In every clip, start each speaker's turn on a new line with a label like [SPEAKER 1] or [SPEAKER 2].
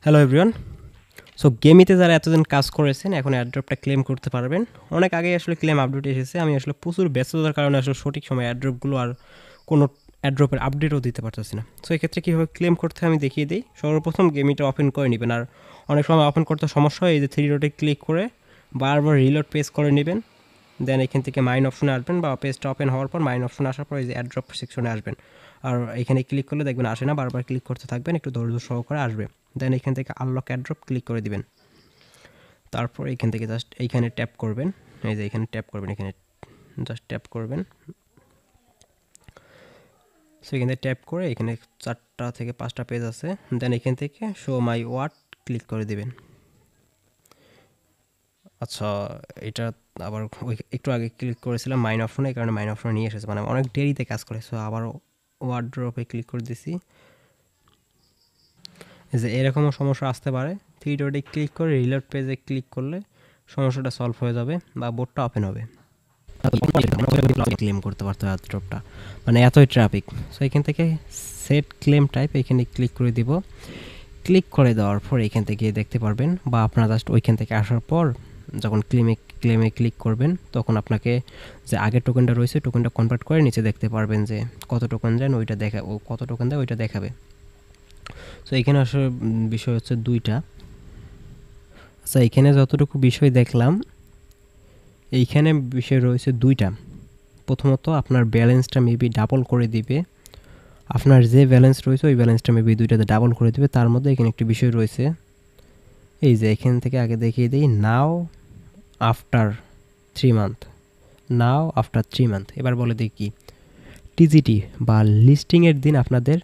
[SPEAKER 1] Hello everyone. So গেমিতে যারা এতদিন কাজ করেছেন এখন অ্যাড্রপটা ক্লেম করতে পারবেন। অনেক আগে আসলে ক্লেম আপডেট এসেছে। আমি আসলে প্রচুর ব্যস্ততার কারণে আসলে সঠিক সময় অ্যাড্রপগুলো আর কোনো অ্যাড্রপের আপডেটও দিতে পারতেছি না। সো এক্ষেত্রে কীভাবে ক্লেম করতে হয় আমি দেখিয়ে দিই। সর্বপ্রথম গেমিটা ওপেন করে নেবেন, আর অনেক সময় ওপেন করতে সমস্যা হয়। এই যে থ্রি ডটে ক্লিক করে বারবার রিলোড পেজ করে নেবেন। দেন এখান থেকে মাইন অপশনে আসবেন, বা পেজটা ওপেন হওয়ার পর মাইন অপশনে আসার পর এই যে অ্যাড্রপ সেকশনে আসবেন। আর এখানে ক্লিক করলে দেখবেন আসে না, বারবার ক্লিক করতে থাকবেন, একটু ধৈর্য সহকারে আসবে। দেন এখান থেকে আনলক অ্যাড্রপ ক্লিক করে দিবেন। তারপর এখান থেকে জাস্ট এইখানে ট্যাপ করবেন। এই যে এখানে ট্যাপ করবেন, এখানে জাস্ট ট্যাপ করবেন। সো এখানে ট্যাপ করে এখানে 4টা থেকে 5টা পেজ আছে। দেন এখান থেকে শো মাই ওয়াট ক্লিক করে দিবেন। আচ্ছা, এটা আবার ওই একটু আগে ক্লিক করেছিলাম মাইন অপশনে, এই কারণে মাইন অপশনে নিয়ে এসেছে, মানে অনেক দেরিতে কাজ করে। সো আবার ওয়ার্ড্রপে ক্লিক করে দিছি। যে এরকমও সমস্যা আসতে পারে। থ্রি ডটে ক্লিক করে রিলোড পেজে ক্লিক করলে সমস্যাটা সলভ হয়ে যাবে বা বোর্ডটা ওপেন হবে। ক্লেম করতে পারতো অ্যাড্রপটা, মানে এতই ট্রাফিক। সো এখান থেকে সেট ক্লেম টাইপ এখানে ক্লিক করে দিব। ক্লিক করে দেওয়ার পর এখান থেকে দেখতে পারবেন, বা আপনারা জাস্ট ওইখান থেকে আসার পর যখন ক্লেমে ক্লিক করবেন তখন আপনাকে যে আগের টোকেনটা রয়েছে টোকেনটা কনভার্ট করে নিচে দেখতে পারবেন যে কত টোকেন দেন ওইটা ও কত টোকেন দেয় ওইটা দেখাবে। সো এখানে আসলে বিষয় হচ্ছে দুইটা। আচ্ছা, এখানে যতটুকু বিষয় দেখলাম, এইখানে বিষয় রয়েছে দুইটা। প্রথমত আপনার ব্যালেন্সটা মেবি ডাবল করে দিবে। আপনার যে ব্যালেন্স রয়েছে ওই ব্যালেন্সটা মেবি দুইটাতে ডাবল করে দেবে। তার মধ্যে এখানে একটি বিষয় রয়েছে, এই যে এখান থেকে আগে দেখিয়ে দিই, now after 3 month, now after 3 month. এবার বলে দিই কি, টিজিটি বা লিস্টিংয়ের দিন আপনাদের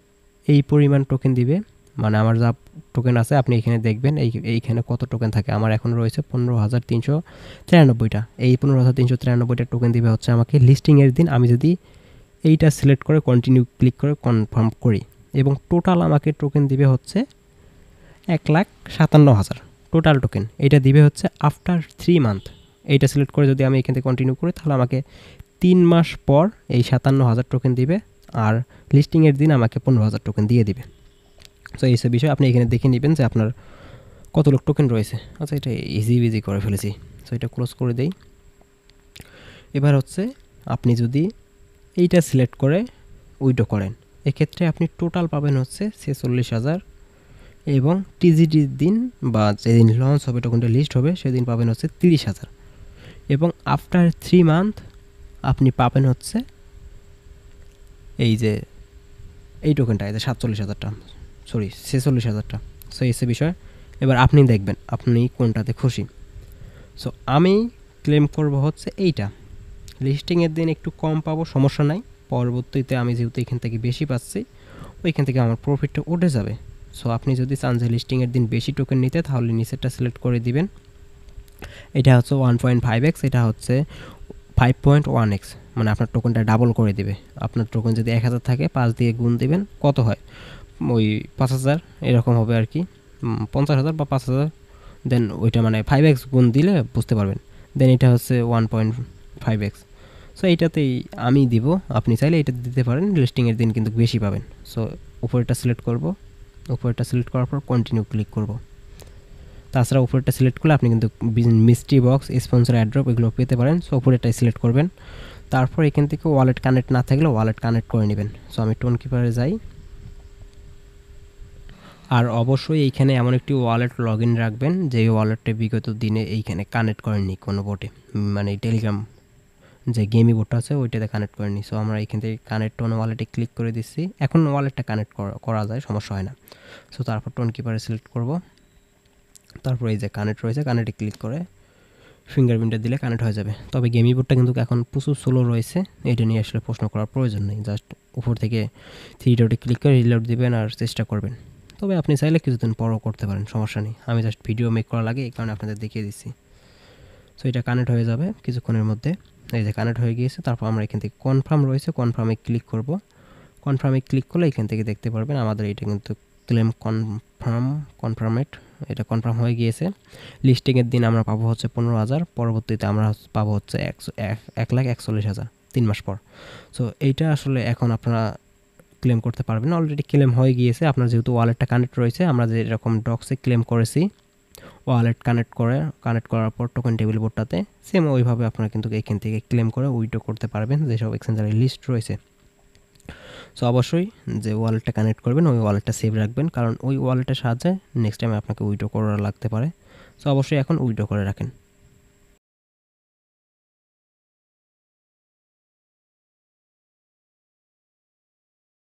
[SPEAKER 1] এই পরিমাণ টোকেন দিবে। মানে আমার যা টোকেন আছে আপনি এখানে দেখবেন এইখানে কত টোকেন থাকে। আমার এখন রয়েছে 15,393টা। এই 15,393টা টোকেন দিবে হচ্ছে আমাকে লিস্টিংয়ের দিন। আমি যদি এইটা সিলেক্ট করে কন্টিনিউ ক্লিক করে কনফার্ম করি, এবং টোটাল আমাকে টোকেন দিবে হচ্ছে 1,57,000 টোটাল টোকেন। এটা দিবে হচ্ছে আফটার 3 মান্থ। এইটা সিলেক্ট করে যদি আমি এখান থেকে কন্টিনিউ করি তাহলে আমাকে 3 মাস পর এই 57,000 টোকেন দিবে, আর লিস্টিংয়ের দিন আমাকে 15,000 টোকেন দিয়ে দিবে। সো এই সব বিষয় আপনি এখানে দেখে নেবেন যে আপনার কত লোক টোকেন রয়েছে। আচ্ছা, এটা ইজি করে ফেলেছি। সো এটা ক্লোজ করে দেই। এবার হচ্ছে আপনি যদি এইটা সিলেক্ট করে উইড্রো করেন, এক্ষেত্রে আপনি টোটাল পাবেন হচ্ছে 46,000, এবং টিজিটির দিন বা যেদিন লঞ্চ হবে টোকেনটা লিস্ট হবে সেদিন পাবেন হচ্ছে 30,000, এবং আফটার 3 মান্থ আপনি পাবেন হচ্ছে এই যে এই টোকেনটা, এই যে 47,000টা, সরি 46,000টা। সো এই বিষয়। এবার আপনি দেখবেন আপনি কোনটাতে খুশি। সো আমি ক্লেম করব হচ্ছে এইটা। লিস্টিংয়ের দিন একটু কম পাবো, সমস্যা নাই। পরবর্তীতে আমি যেহেতু এখান থেকে বেশি পাচ্ছি ওইখান থেকে আমার প্রফিটটা উঠে যাবে। সো আপনি যদি চান যে লিস্টিংয়ের দিন বেশি টোকেন নিতে, তাহলে নিচেরটা সিলেক্ট করে দিবেন। এটা হচ্ছে 1.5x, এটা হচ্ছে 5.1x, মানে আপনার টোকেনটা ডাবল করে দিবে। আপনার টোকেন যদি 1,000 থাকে 5 দিয়ে গুণ দিবেন, কত হয় ওই 5,000 এরকম হবে আর কি, 50,000 বা 5,000। দেন ওইটা মানে 5x গুণ দিলে বুঝতে পারবেন। দেন এটা হচ্ছে 1.5x। সো এইটাতেই আমি দিব, আপনি চাইলে এটা দিতে পারেন। লিস্টিংয়ের দিন কিন্তু বেশি পাবেন। সো উপরেরটা সিলেক্ট করব, উপরেরটা সিলেক্ট করার পর কন্টিনিউ ক্লিক করব। তাছাড়া উপরেরটা সিলেক্ট করলে আপনি কিন্তু মিস্ট্রি বক্স, স্পন্সর, অ্যাড্রপ এগুলো পেতে পারেন। সো উপরেরটাই সিলেক্ট করবেন। তারপর এখান থেকে ওয়ালেট কানেক্ট না থাকলে ওয়ালেট কানেক্ট করে নেবেন। সো আমি টোন কিপারে যাই, আর অবশ্যই এইখানে এমন একটি ওয়ালেট লগ ইন রাখবেন যে ওয়ালেটটা বিগত দিনে এইখানে কানেক্ট করেননি কোনো বোটে, মানে টেলিগ্রাম যে গেমি বোর্ডটা আছে ওইটাতে কানেক্ট করেনি। সো আমরা এখান থেকে কানেক্ট টোন ওয়ালেটে ক্লিক করে দিচ্ছি। এখন ওয়ালেটটা কানেক্ট করা যায়, সমস্যা হয় না। সো তারপর টোন কিপারে সিলেক্ট করব। তারপর এই যে কানেক্ট রয়েছে, কানেক্টে ক্লিক করে ফিঙ্গারপ্রিন্টটা দিলে কানেক্ট হয়ে যাবে। তবে গেমি বোর্ডটা কিন্তু এখন প্রচুর স্লো রয়েছে, এটা নিয়ে আসলে প্রশ্ন করার প্রয়োজন নেই। জাস্ট উপর থেকে থ্রি ডটে ক্লিক করে রিলোড দিবেন আর চেষ্টা করবেন। তবে আপনি চাইলে কিছুদিন পরও করতে পারেন, সমস্যা নেই। আমি জাস্ট ভিডিও মেক করা লাগে এই কারণে আপনাদের দেখিয়ে দিচ্ছি। সো এটা কানেক্ট হয়ে যাবে কিছুক্ষণের মধ্যে। এই যে কানেক্ট হয়ে গিয়েছে। তারপর আমরা এখান থেকে কনফার্ম রয়েছে, কনফার্মে ক্লিক করব। কনফার্মে ক্লিক করলে এখান থেকে দেখতে পারবেন আমাদের এটা কিন্তু ক্লেম কনফার্মেড, এটা কনফার্ম হয়ে গিয়েছে। লিস্টিংয়ের দিন আমরা পাবো হচ্ছে 15,000, পরবর্তীতে আমরা পাবো হচ্ছে 1,41,000 3 মাস পর। সো এইটা আসলে এখন আপনারা ক্লেম করতে পারবেন। অলরেডি ক্লেম হয়ে গিয়েছে, আপনার যেহেতু ওয়ালেটটা কানেক্ট রয়েছে, আমরা যেরকম ডক্সে ক্লেম করেছি ওয়ালেট কানেক্ট করার পর টোকেন টেবিল বোর্ডটাতে সেম ওইভাবে আপনারা কিন্তু এখান থেকে ক্লেম করে উইথড্র করতে পারবেন যেসব এক্সচেঞ্জারের লিস্ট রয়েছে। সো অবশ্যই যে ওয়ালেটটা কানেক্ট করবেন ওই ওয়ালেটটা সেভ রাখবেন, কারণ ওই ওয়ালেটের সাহায্যে নেক্সট টাইম আপনাকে উইথড্র করা লাগতে পারে। সো অবশ্যই এখন উইথড্র করে রাখেন।